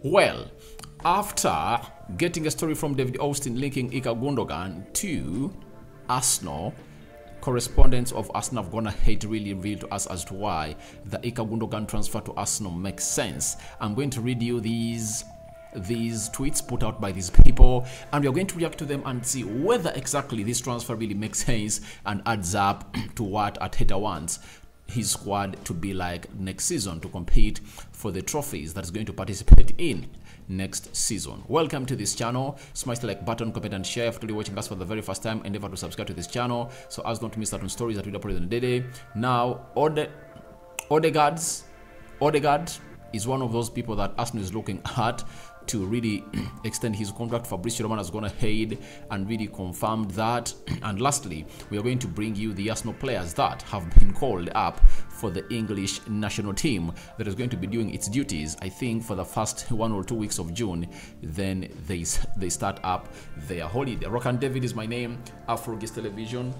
Well, after getting a story from David Austin linking IIkay Gundogan to Arsenal, correspondents of Arsenal have gone ahead to really reveal to us as to why the IIkay Gundogan transfer to Arsenal makes sense. I'm going to read you these tweets put out by these people, and we are going to react to them and see whether exactly this transfer really makes sense and adds up to what Arteta wants his squad to be like next season to compete for the trophies that's going to participate in next season. Welcome to this channel. Smash the like button, comment and share. If you're watching us for the very first time, endeavor to subscribe to this channel so as not to miss certain stories that we upload on the day. Now, Odegaard is one of those people that Arsenal is looking at to really extend his contract. Fabrizio Romano has gone ahead and really confirmed that. And lastly, we are going to bring you the Arsenal players that have been called up for the English national team that is going to be doing its duties, I think, for the first 1 or 2 weeks of June. Then they start up their holiday. Rokani David is my name. Afrogis Television.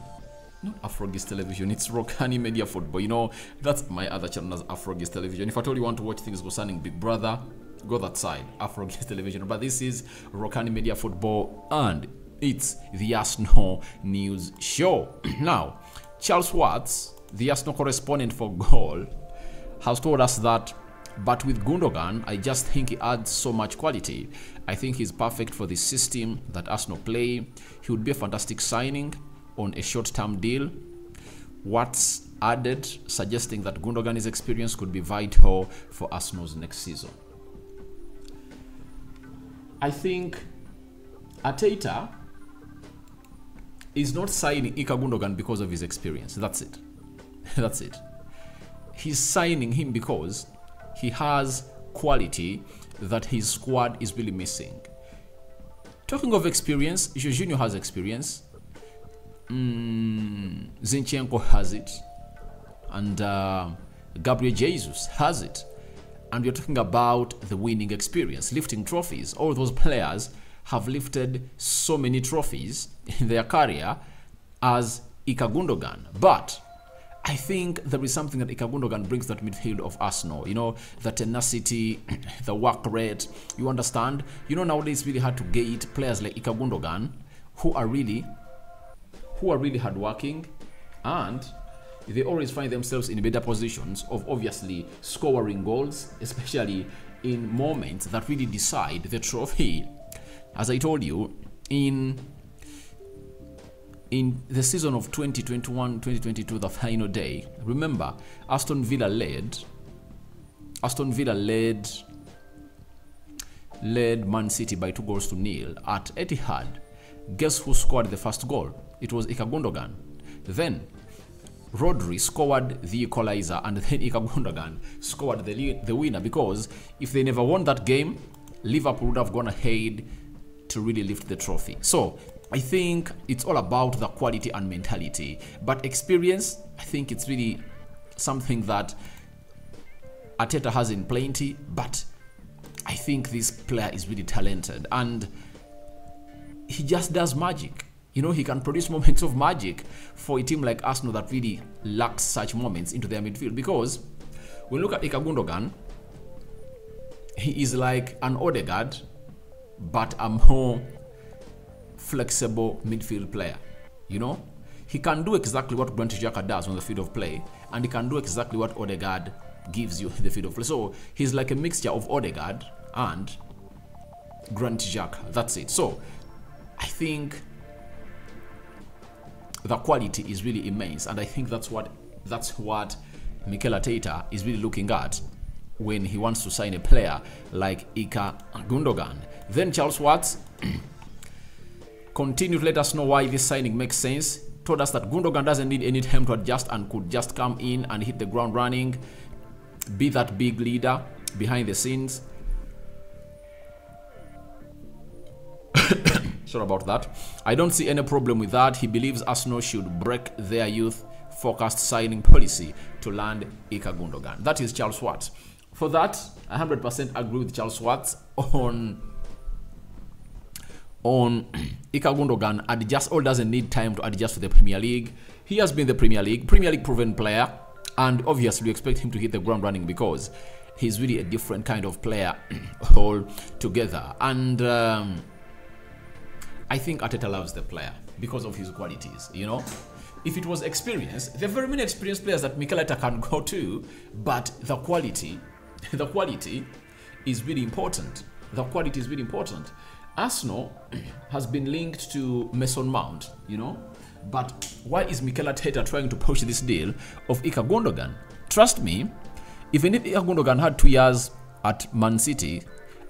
Not Afrogis Television, it's Rokani Media Football. You know, that's my other channel as Afrogis Television. If at all you want to watch things concerning Big Brother, go that side, Afrogis Television. But this is Rokani Media Football, and it's the Arsenal news show. Now, Charles Watts, the Arsenal correspondent for Goal, has told us that, but with Gundogan, I just think he adds so much quality. I think he's perfect for the system that Arsenal play. He would be a fantastic signing on a short-term deal. Watts added, suggesting that Gundogans Experience could be vital for Arsenal's next season. I think Arteta is not signing IIkay Gundogan because of his experience. That's it. That's it. He's signing him because he has quality that his squad is really missing. Talking of experience, Jorginho has experience. Zinchenko has it. And Gabriel Jesus has it. And we're talking about the winning experience, lifting trophies. All those players have lifted so many trophies in their career as IIkay Gundogan. But I think there is something that IIkay Gundogan brings to that midfield of Arsenal. You know, the tenacity, the work rate. You understand? You know, nowadays it's really hard to get players like IIkay Gundogan who are really hardworking, and they always find themselves in better positions of obviously scoring goals, especially in moments that really decide the trophy. As I told you, in the season of 2021-2022, the final day, remember, Aston Villa led Man City by 2-0 at Etihad. Guess who scored the first goal? It was IIkay Gundogan. Then Rodri scored the equalizer, and then IIkay Gundogan scored the winner, because if they never won that game, Liverpool would have gone ahead to really lift the trophy. So I think it's all about the quality and mentality. But experience, I think it's really something that Arteta has in plenty, but I think this player is really talented and he just does magic. You know, he can produce moments of magic for a team like Arsenal that really lacks such moments into their midfield. Because when you look at IIkay Gundogan, he is like an Odegaard, but a more flexible midfield player. You know, he can do exactly what Granit Xhaka does on the field of play, and he can do exactly what Odegaard gives you in the field of play. So he's like a mixture of Odegaard and Granit Xhaka. That's it. So I think the quality is really immense, and I think that's what Mikel Arteta is really looking at when he wants to sign a player like IIkay Gundogan. Then Charles Watts continued to let us know why this signing makes sense. Told us that Gundogan doesn't need any time to adjust and could just come in and hit the ground running, be that big leader behind the scenes. Sorry about that. I don't see any problem with that. He believes Arsenal should break their youth-focused signing policy to land IIkay Gundogan. That is Charles Watts. For that, I 100% agree with Charles Watts on IIkay Gundogan. All doesn't need time to adjust to the Premier League. He has been the Premier League proven player, and obviously we expect him to hit the ground running, because He's really a different kind of player altogether. And I think Arteta loves the player because of his qualities, you know. If it was experience, there are very many experienced players that Mikel Arteta can go to, but the quality is really important. The quality is really important. Arsenal has been linked to Mason Mount, you know. But why is Mikel Arteta trying to push this deal of IIkay Gundogan? Trust me, if IIkay Gundogan had 2 years at Man City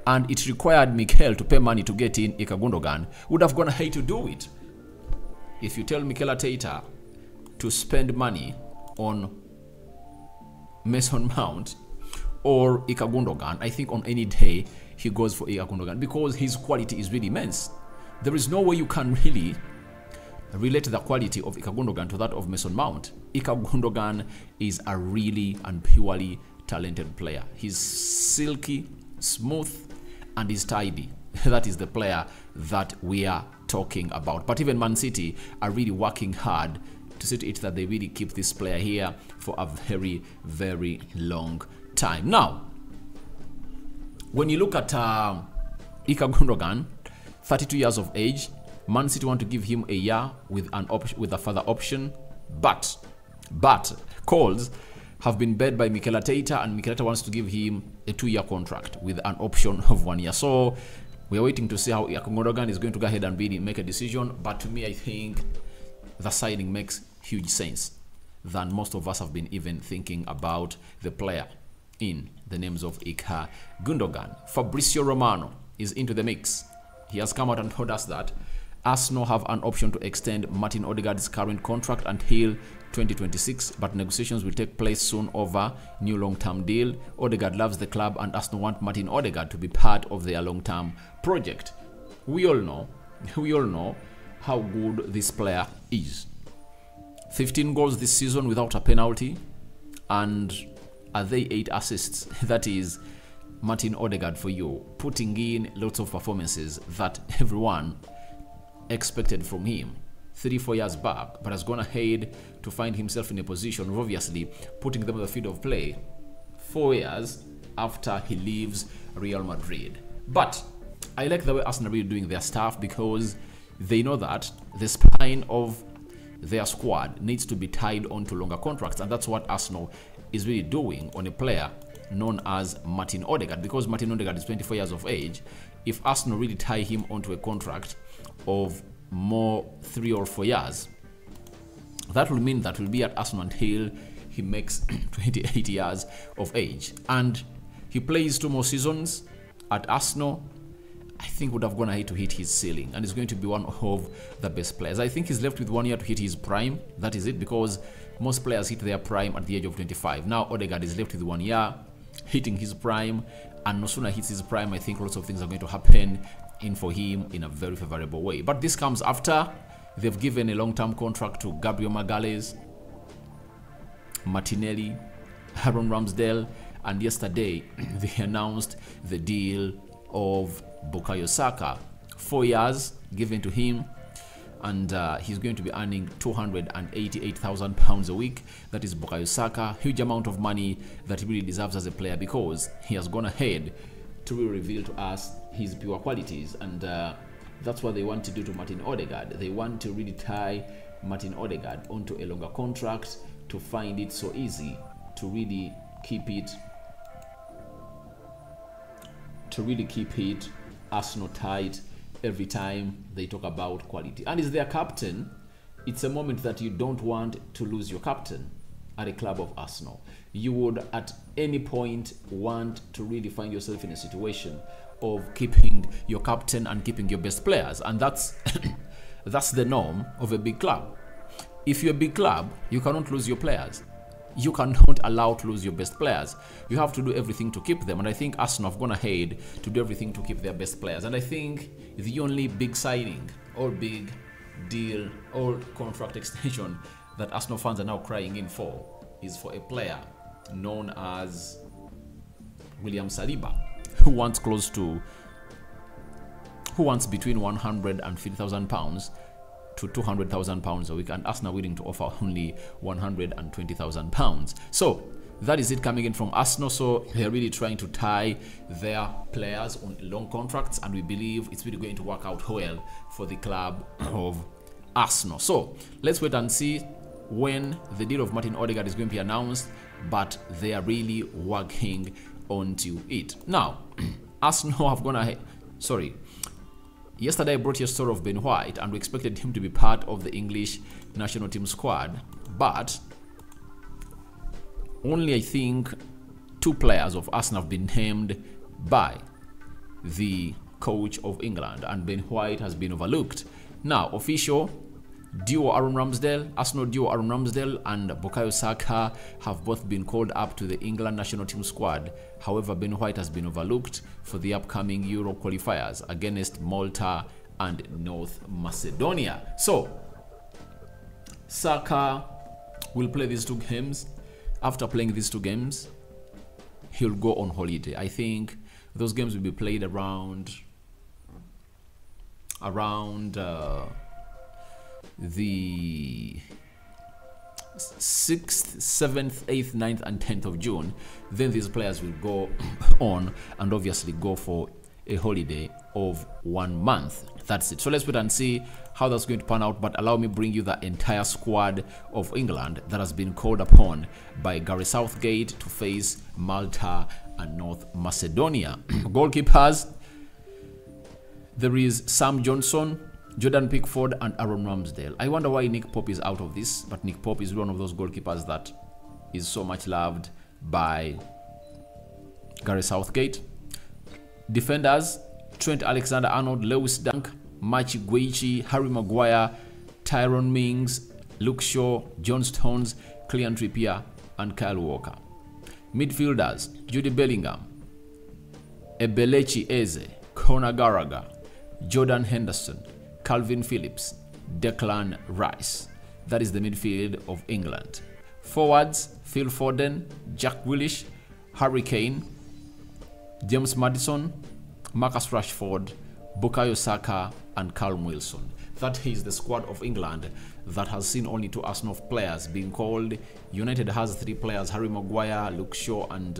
and it required Mikel to pay money to get in IIkay Gundogan, would have gone ahead to do it. If you tell Mikel Arteta to spend money on Mason Mount or IIkay Gundogan, I think on any day he goes for IIkay Gundogan because his quality is really immense. There is no way you can really relate the quality of IIkay Gundogan to that of Mason Mount. IIkay Gundogan is a really and purely talented player. He's silky, smooth, and he's tidy. That is the player that we are talking about. But even Man City are really working hard to see to it that they really keep this player here for a very, very long time. Now, when you look at IIkay Gundogan, 32 years of age, Man City want to give him a year with an option, with a further option, but calls have been bid by Mikel Arteta, and Mikel Arteta wants to give him a 2-year contract with an option of 1 year. So we are waiting to see how IIkay Gundogan is going to go ahead and really make a decision. But to me, I think the signing makes huge sense than most of us have been even thinking about the player in the names of IIkay Gundogan. Fabrizio Romano is into the mix. He has come out and told us that Arsenal have an option to extend Martin Odegaard's current contract until 2026, but negotiations will take place soon over new long-term deal. Odegaard loves the club and Arsenal want Martin Odegaard to be part of their long-term project. We all know how good this player is. 15 goals this season without a penalty, and are they 8 assists? That is Martin Odegaard for you, putting in lots of performances that everyone expected from him 3-4 years back, but has gone ahead to find himself in a position of obviously putting them on the field of play 4 years after he leaves Real Madrid. But I like the way Arsenal are really doing their stuff, because they know that the spine of their squad needs to be tied onto longer contracts, and that's what Arsenal is really doing on a player known as Martin Odegaard, because Martin Odegaard is 24 years of age. If Arsenal really tie him onto a contract of more 3 or 4 years, that will mean that will be at Arsenal until he makes 28 years of age, and he plays 2 more seasons at Arsenal. I think would have gone ahead to hit his ceiling, and is going to be one of the best players. I think he's left with 1 year to hit his prime. That is it, because most players hit their prime at the age of 25. Now Odegaard is left with 1 year hitting his prime, and no sooner hits his prime, I think lots of things are going to happen in for him in a very favorable way. But this comes after they've given a long-term contract to Gabriel Magalhaes, Martinelli, Aaron Ramsdale, and yesterday they announced the deal of Bukayo Saka, 4 years given to him, and he's going to be earning £288,000 a week. That is Bukayo Saka, huge amount of money that he really deserves as a player, because he has gone ahead to really reveal to us his pure qualities, and that's what they want to do to Martin Odegaard. They want to really tie Martin Odegaard onto a longer contract to find it so easy to really keep it Arsenal tight every time they talk about quality. And as their captain, it's a moment that you don't want to lose your captain at a club of Arsenal. You would at any point want to really find yourself in a situation of keeping your captain and keeping your best players, and that's that's the norm of a big club. If you're a big club, you cannot lose your players. You cannot allow to lose your best players. You have to do everything to keep them, and I think Arsenal have gone ahead to do everything to keep their best players. And I think the only big signing or big deal or contract extension that Arsenal fans are now crying in for is for a player known as William Saliba, who wants between £150,000 to £200,000 a week, and Arsenal willing to offer only £120,000. So that is it coming in from Arsenal. So they're really trying to tie their players on long contracts, and we believe it's really going to work out well for the club of Arsenal. So let's wait and see when the deal of Martin Odegaard is going to be announced, but they are really working onto it. Now, Arsenal have gone ahead. Yesterday I brought you a story of Ben White, and we expected him to be part of the English national team squad, but only I think 2 players of Arsenal have been named by the coach of England, and Ben White has been overlooked. Now, official duo Aaron Ramsdale, Arsenal duo Aaron Ramsdale and Bukayo Saka have both been called up to the England national team squad. However, Ben White has been overlooked for the upcoming Euro qualifiers against Malta and North Macedonia. So, Saka will play these 2 games. After playing these 2 games, he'll go on holiday. I think those games will be played around the 6th, 7th, 8th, 9th and 10th of June. Then these players will go on and obviously go for a holiday of 1 month. That's it. So let's wait and see how that's going to pan out, but allow me bring you the entire squad of England that has been called upon by Gareth Southgate to face Malta and North Macedonia. Goalkeepers, there is Sam Johnson, Jordan Pickford and Aaron Ramsdale. I wonder why Nick Pope is out of this, but Nick Pope is one of those goalkeepers that is so much loved by Gareth Southgate. Defenders, Trent Alexander-Arnold, Lewis Dunk, Machi Guichi, Harry Maguire, Tyrone Mings, Luke Shaw, John Stones, Kylian Trippier and Kyle Walker. Midfielders, Jude Bellingham, Ebelechi Eze, Conor Gallagher, Jordan Henderson, Calvin Phillips, Declan Rice. That is the midfield of England. Forwards, Phil Foden, Jack Grealish, Harry Kane, James Maddison, Marcus Rashford, Bukayo Saka and Callum Wilson. That is the squad of England that has seen only 2 Arsenal players being called. United has 3 players, Harry Maguire, Luke Shaw and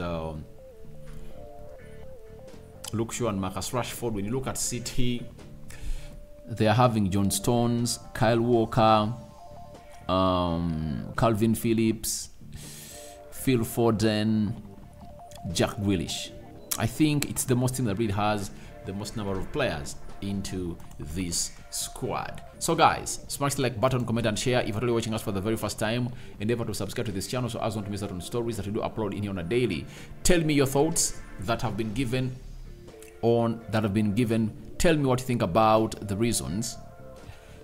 Marcus Rashford. When you look at City, they are having John Stones, Kyle Walker, Calvin Phillips, Phil Foden, Jack Grealish. I think it's the most team that really has the most number of players into this squad. So guys, smash the like button, comment and share. If you're really watching us for the very first time, endeavor to subscribe to this channel so as not to miss out on stories that we do upload in here on a daily. Tell me your thoughts that have been given. Tell me what you think about the reasons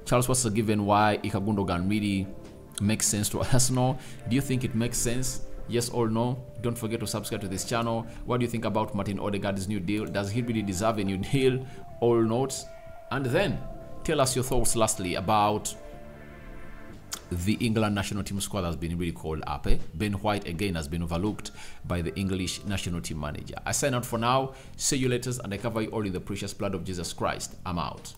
Charles was given why IIkay Gundogan really makes sense to Arsenal. Do you think it makes sense? Yes or no? Don't forget to subscribe to this channel. What do you think about Martin Odegaard's new deal? Does he really deserve a new deal or not? And then tell us your thoughts lastly about the England national team squad has been really called up. Ben White again has been overlooked by the English national team manager. I sign out for now. See you later, and I cover you all in the precious blood of Jesus Christ. I'm out.